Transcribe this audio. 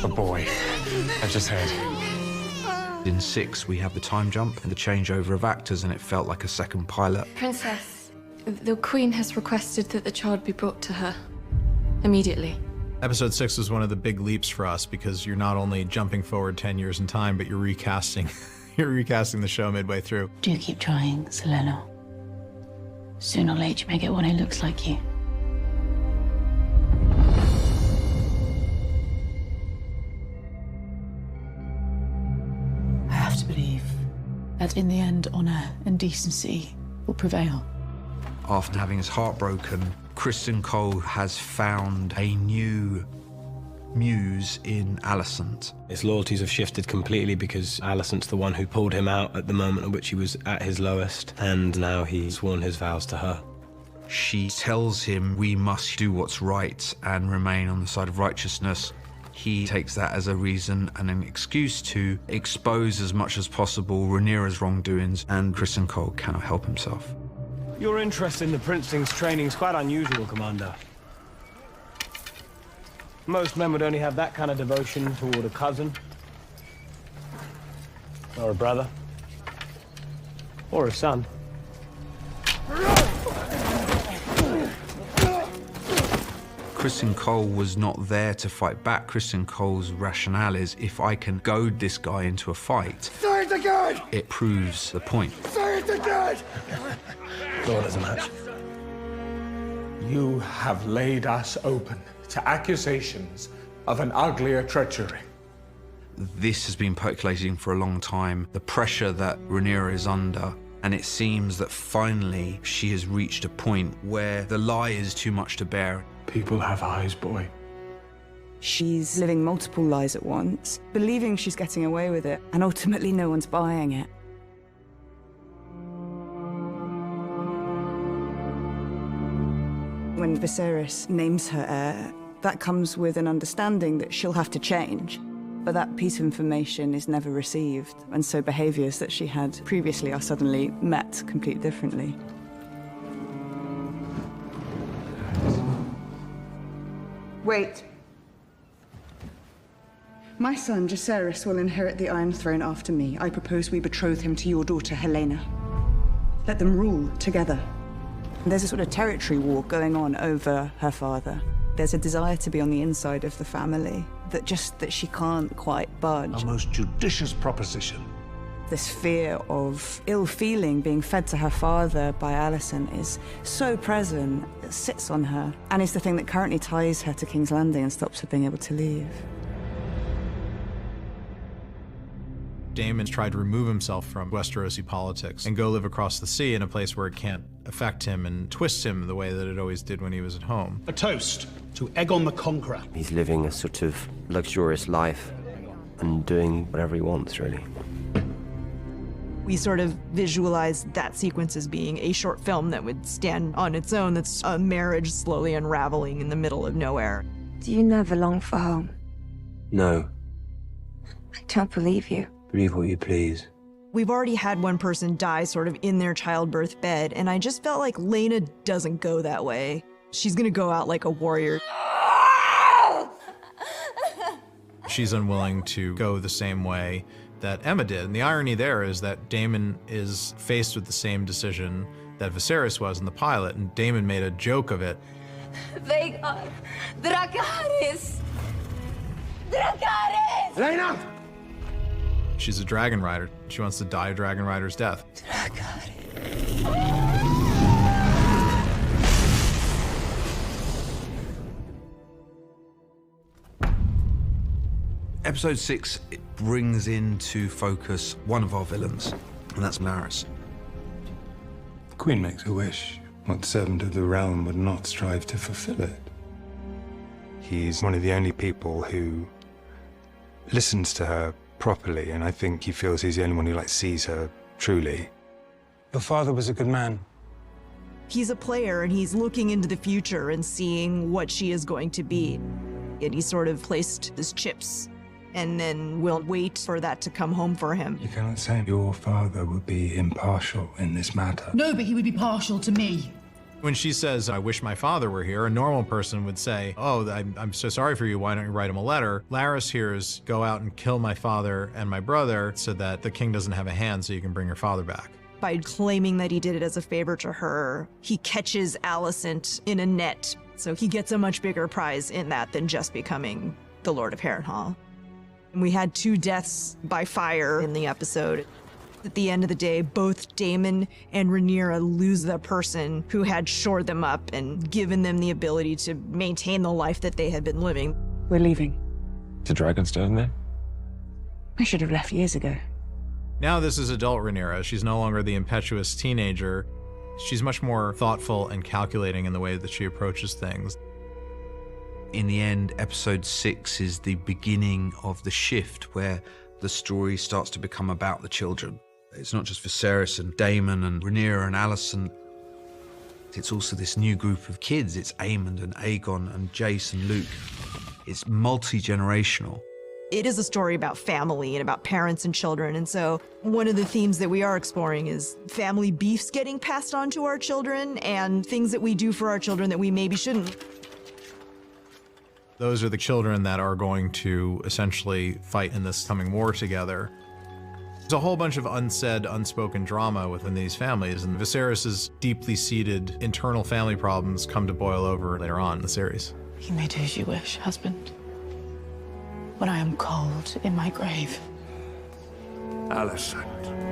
A boy. I just heard. In 6, we have the time jump and the changeover of actors, and it felt like a second pilot. Princess, the Queen has requested that the child be brought to her immediately. Episode 6 was one of the big leaps for us because you're not only jumping forward 10 years in time, but you're recasting. You're recasting the show midway through. Do keep trying, Selena. Sooner or later, you may get one who looks like you. I have to believe that in the end, honor and decency will prevail. After having his heart broken, Kristen Cole has found a new muse in Alicent. His loyalties have shifted completely because Alicent's the one who pulled him out at the moment at which he was at his lowest, and now he's sworn his vows to her. She tells him we must do what's right and remain on the side of righteousness. He takes that as a reason and an excuse to expose as much as possible Rhaenyra's wrongdoings, and Kristen Cole cannot help himself. Your interest in the Princeling's training is quite unusual, Commander. Most men would only have that kind of devotion toward a cousin, or a brother, or a son. Kristen Cole was not there to fight back. Kristen Cole's rationale is, if I can goad this guy into a fight, Say it again! it proves the point. Say it again! Go on as a match. You have laid us open to accusations of an uglier treachery. This has been percolating for a long time, the pressure that Rhaenyra is under, and it seems that finally she has reached a point where the lie is too much to bear. People have eyes, boy. She's living multiple lies at once, believing she's getting away with it, and ultimately no one's buying it. When Viserys names her heir, that comes with an understanding that she'll have to change. But that piece of information is never received, and so behaviors that she had previously are suddenly met completely differently. Wait. My son, Jacaerys, will inherit the Iron Throne after me. I propose we betroth him to your daughter, Helena. Let them rule together. There's a sort of territory war going on over her father. There's a desire to be on the inside of the family that she can't quite budge. A most judicious proposition. This fear of ill feeling being fed to her father by Alicent is so present, it sits on her, and is the thing that currently ties her to King's Landing and stops her being able to leave. Daemon's tried to remove himself from Westerosi politics and go live across the sea in a place where it can't affect him and twist him the way that it always did when he was at home. A toast to Aegon the Conqueror. He's living a sort of luxurious life and doing whatever he wants, really. We sort of visualized that sequence as being a short film that would stand on its own, that's a marriage slowly unraveling in the middle of nowhere. Do you never long for home? No. I don't believe you. Believe what you please. We've already had one person die sort of in their childbirth bed, and I just felt like Laena doesn't go that way. She's gonna go out like a warrior. She's unwilling to go the same way that Emma did. And the irony there is that Daemon is faced with the same decision that Viserys was in the pilot, and Daemon made a joke of it. Vhagar! Dracarys! Dracarys! Lena! She's a dragon rider. She wants to die a dragon rider's death. Episode 6, it brings into focus one of our villains, and that's Maris. The Queen makes a wish. What servant of the realm would not strive to fulfill it? He's one of the only people who listens to her properly, and I think he feels he's the only one who sees her truly. Your father was a good man. He's a player, and he's looking into the future and seeing what she is going to be. And he sort of placed his chips, and then will wait for that to come home for him. You cannot say your father would be impartial in this matter. No, but he would be partial to me. When she says, I wish my father were here, a normal person would say, oh, I'm so sorry for you, why don't you write him a letter? Laris hears, go out and kill my father and my brother so that the king doesn't have a hand so you can bring your father back. By claiming that he did it as a favor to her, he catches Alicent in a net. So he gets a much bigger prize in that than just becoming the Lord of Harrenhal. And we had 2 deaths by fire in the episode. At the end of the day, both Daemon and Rhaenyra lose the person who had shored them up and given them the ability to maintain the life that they had been living. We're leaving. To Dragonstone, then? I should have left years ago. Now this is adult Rhaenyra. She's no longer the impetuous teenager. She's much more thoughtful and calculating in the way that she approaches things. In the end, episode 6 is the beginning of the shift where the story starts to become about the children. It's not just Viserys and Daemon and Rhaenyra and Alicent. It's also this new group of kids. It's Aemond and Aegon and Jace and Luke. It's multi-generational. It is a story about family and about parents and children. And so one of the themes that we are exploring is family beefs getting passed on to our children and things that we do for our children that we maybe shouldn't. Those are the children that are going to essentially fight in this coming war together. There's a whole bunch of unsaid, unspoken drama within these families, and Viserys' deeply seated internal family problems come to boil over later on in the series. You may do as you wish, husband. When I am cold in my grave. Alicent.